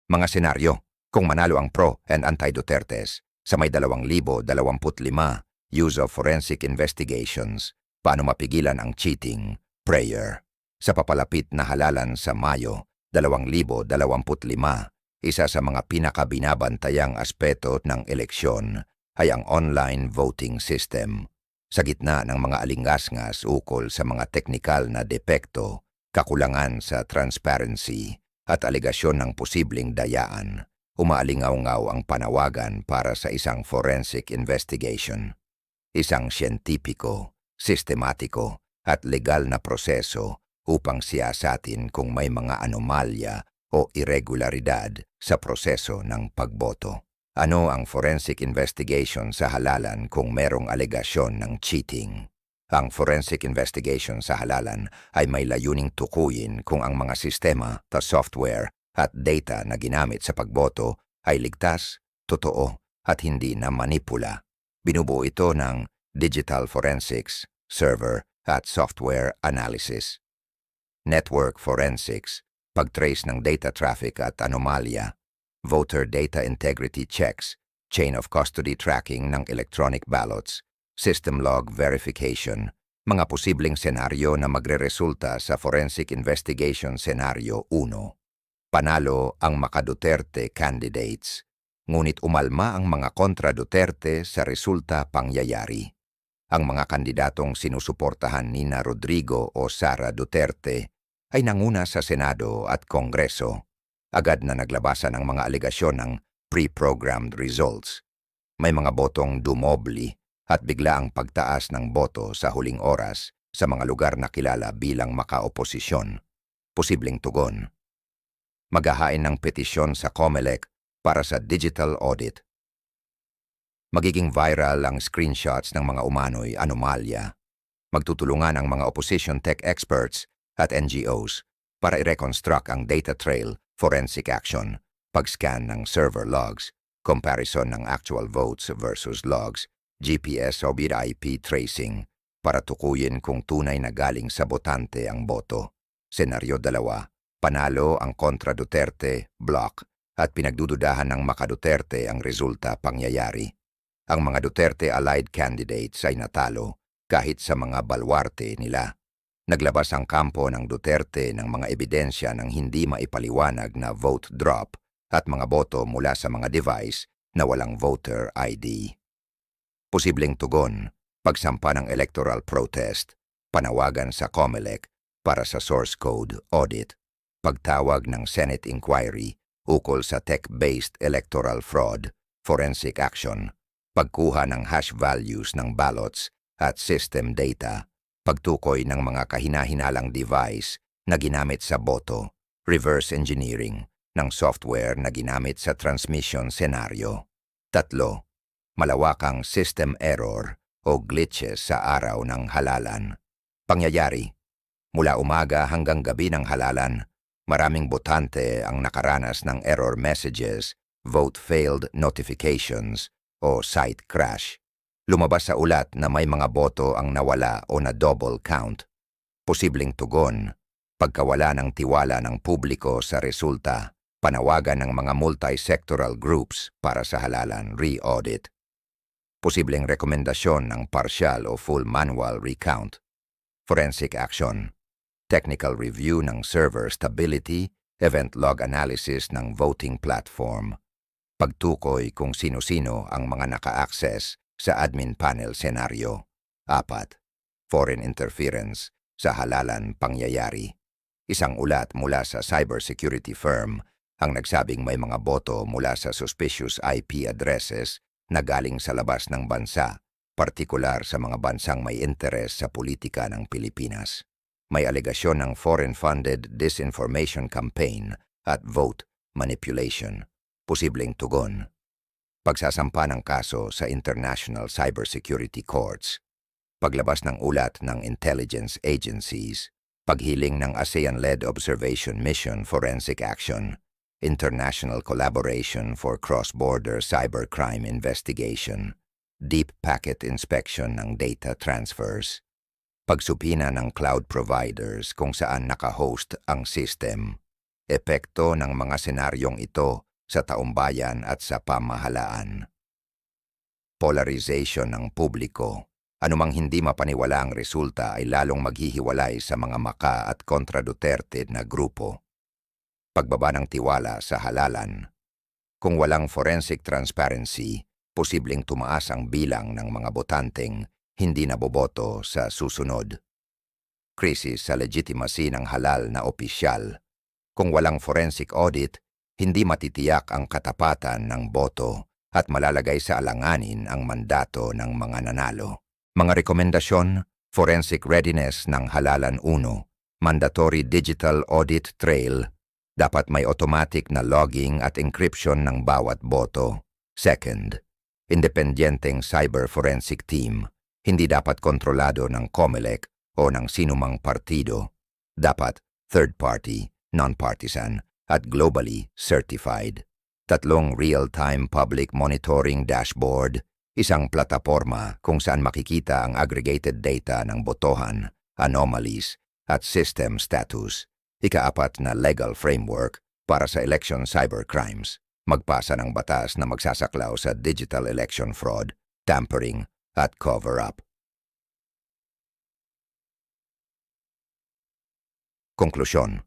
Mga senaryo kung manalo ang pro and anti-Dutertes sa may 2025 use of forensic investigations, paano mapigilan ang cheating, prayer. Sa papalapit na halalan sa Mayo 2025, isa sa mga pinakabinabantayang aspeto ng eleksyon ay ang online voting system. Sa gitna ng mga alingasngas ukol sa mga teknikal na depekto, kakulangan sa transparency at alegasyon ng posibleng dayaan, umaalingaw-ngaw ang panawagan para sa isang forensic investigation. Isang siyentipiko, sistematiko at legal na proseso upang siyasatin kung may mga anomalya o irregularidad sa proseso ng pagboto. Ano ang forensic investigation sa halalan kung merong alegasyon ng cheating? Ang forensic investigation sa halalan ay may layuning tukuyin kung ang mga sistema, software at data na ginamit sa pagboto ay ligtas, totoo at hindi na manipula. Binubuo ito ng digital forensics, server at software analysis. Network forensics, pagtrace ng data traffic at anomalya. Voter data integrity checks, chain of custody tracking ng electronic ballots, system log verification, mga posibleng senaryo na magreresulta sa forensic investigation senaryo 1. Panalo ang maka-Duterte candidates, ngunit umalma ang mga kontra-Duterte sa resulta pangyayari. Ang mga kandidatong sinusuportahan ni Rodrigo o Sara Duterte ay nanguna sa Senado at Kongreso. Agad na naglabasan ang mga alegasyon ng pre-programmed results. May mga botong dumobli at bigla ang pagtaas ng boto sa huling oras sa mga lugar na kilala bilang maka-oposisyon. Posibleng tugon. Maghahain ng petisyon sa COMELEC para sa digital audit. Magiging viral ang screenshots ng mga umano'y anomalya. Magtutulungan ang mga opposition tech experts at NGOs para i-reconstruct ang data trail, forensic action, pag-scan ng server logs, comparison ng actual votes versus logs, GPS o IP tracing para tukuyin kung tunay na galing sa botante ang boto. Senaryo 2, panalo ang kontra Duterte, block, at pinagdududahan ng maka-Duterte ang resulta pangyayari. Ang mga Duterte-allied candidates ay natalo kahit sa mga balwarte nila. Naglabas ang kampo ng Duterte ng mga ebidensya ng hindi maipaliwanag na vote drop at mga boto mula sa mga device na walang voter ID. Posibleng tugon, pagsampa ng electoral protest, panawagan sa COMELEC para sa source code audit, pagtawag ng Senate inquiry ukol sa tech-based electoral fraud, forensic action, pagkuha ng hash values ng ballots at system data, pagtukoy ng mga kahinahinalang device na ginamit sa boto, reverse engineering ng software na ginamit sa transmission senaryo. 3. Malawakang system error o glitches sa araw ng halalan. Pangyayari, mula umaga hanggang gabi ng halalan, maraming botante ang nakaranas ng error messages, vote failed notifications o site crash. Lumabas sa ulat na may mga boto ang nawala o na double count. Posibleng tugon, pagkawala ng tiwala ng publiko sa resulta, panawagan ng mga multi-sectoral groups para sa halalan re-audit. Posibleng rekomendasyon ng partial o full manual recount. Forensic action, technical review ng server stability, event log analysis ng voting platform, pagtukoy kung sino-sino ang mga naka-access sa admin panel senaryo. 4. Foreign interference sa halalan pangyayari. Isang ulat mula sa cybersecurity firm ang nagsabing may mga boto mula sa suspicious IP addresses na galing sa labas ng bansa, partikular sa mga bansang may interes sa politika ng Pilipinas. May alegasyon ng foreign-funded disinformation campaign at vote manipulation. Posibleng tugon, pagsasampa ng kaso sa International Cybersecurity Courts, paglabas ng ulat ng intelligence agencies, paghiling ng ASEAN-led observation mission forensic action, international collaboration for cross-border cybercrime investigation, deep packet inspection ng data transfers, pagsupina ng cloud providers kung saan naka-host ang system, Epekto ng mga senaryong ito sa taumbayan at sa pamahalaan. Polarization ng publiko. Anumang hindi mapaniwalaang resulta ay lalong maghihiwalay sa mga maka at kontra Duterte na grupo. Pagbaba ng tiwala sa halalan. Kung walang forensic transparency, posibleng tumaas ang bilang ng mga botanteng hindi naboboto sa susunod. Krisis sa legitimacy ng halal na opisyal. Kung walang forensic audit, hindi matitiyak ang katapatan ng boto at malalagay sa alanganin ang mandato ng mga nanalo. Mga rekomendasyon, forensic readiness ng halalan 1, mandatory digital audit trail, dapat may automatic na logging at encryption ng bawat boto. Second, independenteng cyber forensic team, hindi dapat kontrolado ng COMELEC o ng sinumang partido. Dapat third party, non-partisan, at globally certified. 3 real-time public monitoring dashboard, isang plataporma kung saan makikita ang aggregated data ng botohan, anomalies, at system status. 4 na legal framework para sa election cybercrimes. Magpasa ng batas na magsasaklaw sa digital election fraud, tampering, at cover-up. Konklusyon.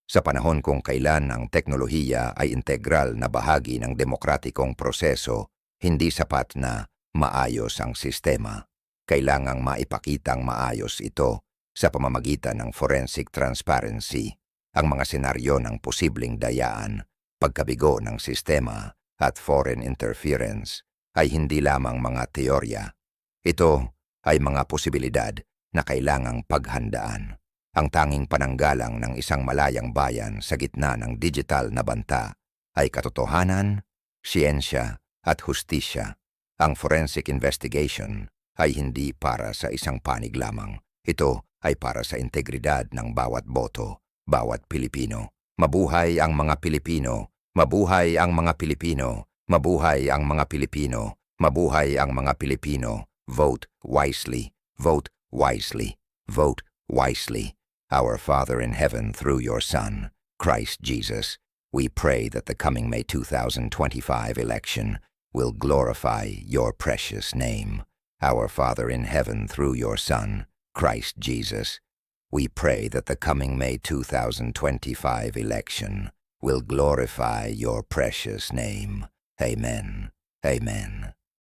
Sa panahon kung kailan ang teknolohiya ay integral na bahagi ng demokratikong proseso, hindi sapat na maayos ang sistema. Kailangang maipakitang maayos ito sa pamamagitan ng forensic transparency, ang mga senaryo ng posibleng dayaan, pagkabigo ng sistema, at foreign interference ay hindi lamang mga teorya. Ito ay mga posibilidad na kailangang paghandaan. Ang tanging pananggalang ng isang malayang bayan sa gitna ng digital na banta ay katotohanan, siyensya at hustisya. Ang forensic investigation ay hindi para sa isang panig lamang. Ito ay para sa integridad ng bawat boto, bawat Pilipino. Mabuhay ang mga Pilipino! Mabuhay ang mga Pilipino! Mabuhay ang mga Pilipino! Mabuhay ang mga Pilipino! Vote wisely! Vote wisely! Vote wisely! Our Father in heaven, through your Son, Christ Jesus, we pray that the coming May 2025 election will glorify your precious name. Our Father in heaven, through your Son, Christ Jesus, we pray that the coming May 2025 election will glorify your precious name. Amen. Amen.